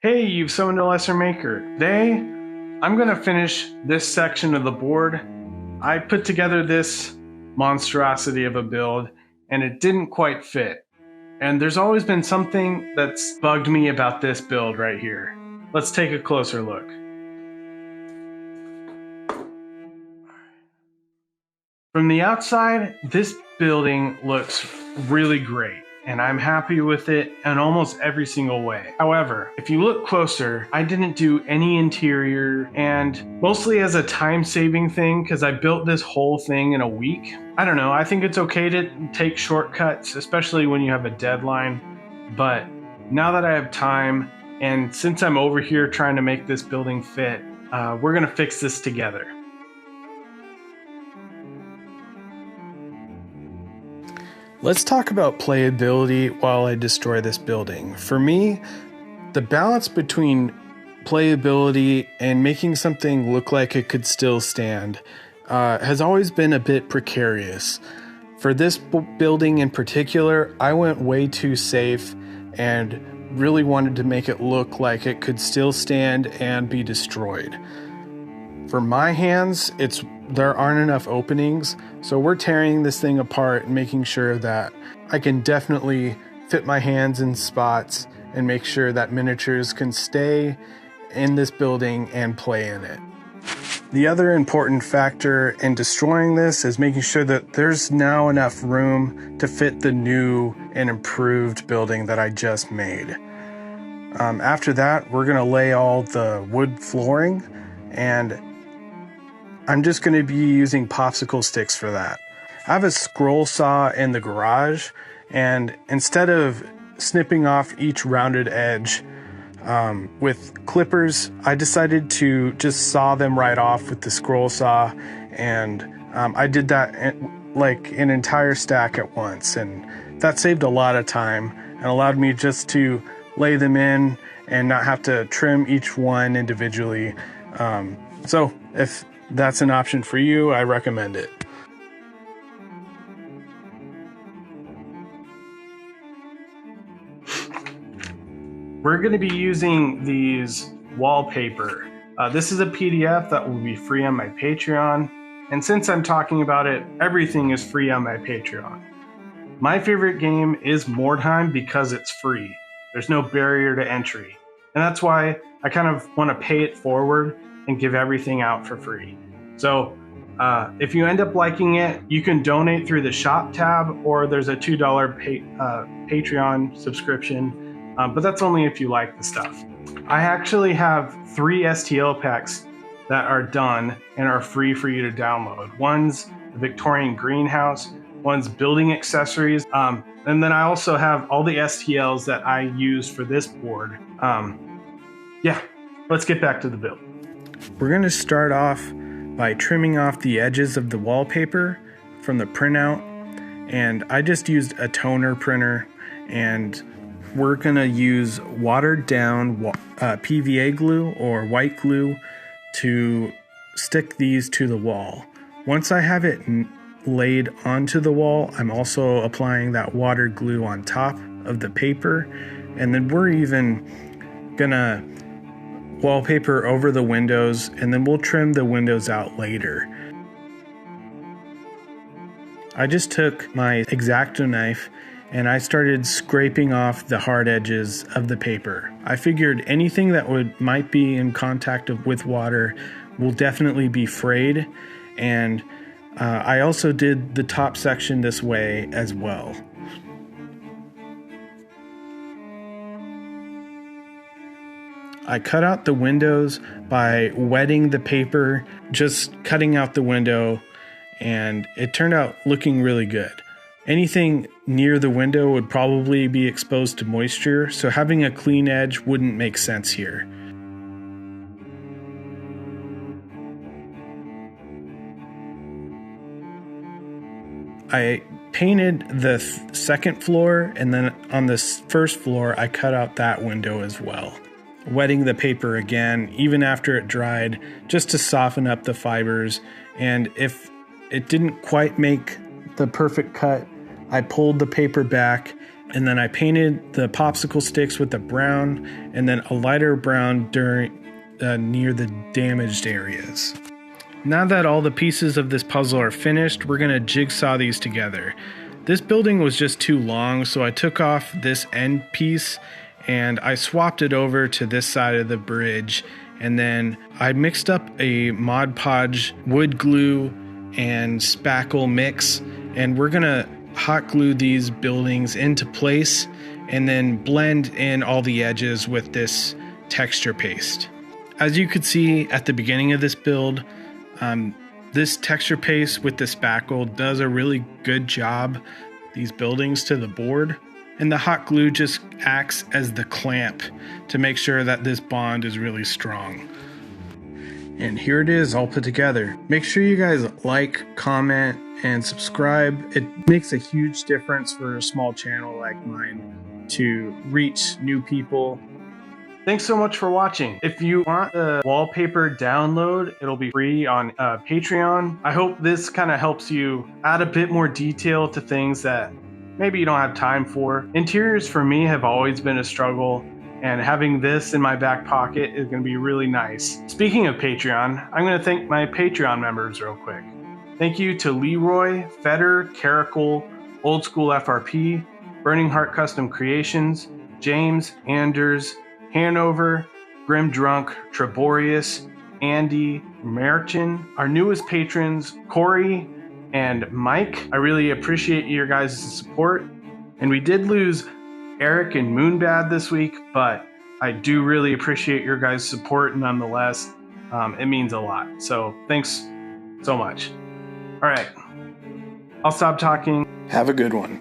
Hey, you've summoned a lesser maker. Today, I'm going to finish this section of the board. I put together this monstrosity of a build, and it didn't quite fit. And there's always been something that's bugged me about this build right here. Let's take a closer look. From the outside, this building looks really great, and I'm happy with it in almost every single way. However, if you look closer, I didn't do any interior, and mostly as a time-saving thing because I built this whole thing in a week. I don't know, I think it's okay to take shortcuts, especially when you have a deadline, but now that I have time, and since I'm over here trying to make this building fit, we're gonna fix this together. Let's talk about playability while I destroy this building. For me, the balance between playability and making something look like it could still stand has always been a bit precarious. For this building in particular, I went way too safe and really wanted to make it look like it could still stand and be destroyed. For my hands, there aren't enough openings, so we're tearing this thing apart and making sure that I can definitely fit my hands in spots and make sure that miniatures can stay in this building and play in it. The other important factor in destroying this is making sure that there's now enough room to fit the new and improved building that I just made. After that, we're going to lay all the wood flooring, and I'm just going to be using popsicle sticks for that. I have a scroll saw in the garage, and instead of snipping off each rounded edge with clippers, I decided to just saw them right off with the scroll saw, and I did that like an entire stack at once, and that saved a lot of time and allowed me just to lay them in and not have to trim each one individually. So if that's an option for you, I recommend it. We're going to be using these Wallpaper. This is a PDF that will be free on my Patreon. And since I'm talking about it, everything is free on my Patreon. My favorite game is Mordheim because it's free. There's no barrier to entry. And that's why I kind of want to pay it forward and give everything out for free. So if you end up liking it, you can donate through the shop tab, or there's a $2 Patreon subscription, but that's only if you like the stuff. I actually have 3 STL packs that are done and are free for you to download. One's the Victorian greenhouse, one's building accessories, and then I also have all the STLs that I use for this board. Yeah, let's get back to the build. We're going to start off by trimming off the edges of the wallpaper from the printout, and I just used a toner printer, and we're going to use watered down PVA glue or white glue to stick these to the wall. Once I have it laid onto the wall, I'm also applying that watered glue on top of the paper, and then we're even gonna wallpaper over the windows, and then we'll trim the windows out later. I just took my X-Acto knife and I started scraping off the hard edges of the paper. I figured anything that might be in contact with water will definitely be frayed, and I also did the top section this way as well. I cut out the windows by wetting the paper, just cutting out the window, and it turned out looking really good. Anything near the window would probably be exposed to moisture, so having a clean edge wouldn't make sense here. I painted the second floor, and then on the first floor I cut out that window as well. Wetting the paper again, even after it dried, just to soften up the fibers, and if it didn't quite make the perfect cut, I pulled the paper back And then I painted the popsicle sticks with the brown and then a lighter brown near the damaged areas. Now that all the pieces of this puzzle are finished, we're going to jigsaw these together. This building was just too long, so I took off this end piece and I swapped it over to this side of the bridge. And then I mixed up a Mod Podge wood glue and spackle mix, and we're going to hot glue these buildings into place and then blend in all the edges with this texture paste. As you could see at the beginning of this build, this texture paste with the spackle does a really good job these buildings to the board, and the hot glue just acts as the clamp to make sure that this bond is really strong. And here it is all put together. Make sure you guys like, comment, and subscribe. It makes a huge difference for a small channel like mine to reach new people. Thanks so much for watching. If you want the wallpaper download, it'll be free on Patreon. I hope this kind of helps you add a bit more detail to things that maybe you don't have time for. Interiors for me have always been a struggle, and having this in my back pocket is going to be really nice. Speaking of Patreon, I'm going to thank my Patreon members real quick. Thank you to Leroy, Feder, Caracal, Old School FRP, Burning Heart Custom Creations, James, Anders, Hanover, Grim Drunk, Treborius, Andy, Merchin, our newest patrons, Corey and Mike. I really appreciate your guys' support. And we did lose Eric and Moonbad this week, but I do really appreciate your guys' support nonetheless. It means a lot. So thanks so much. All right, I'll stop talking. Have a good one.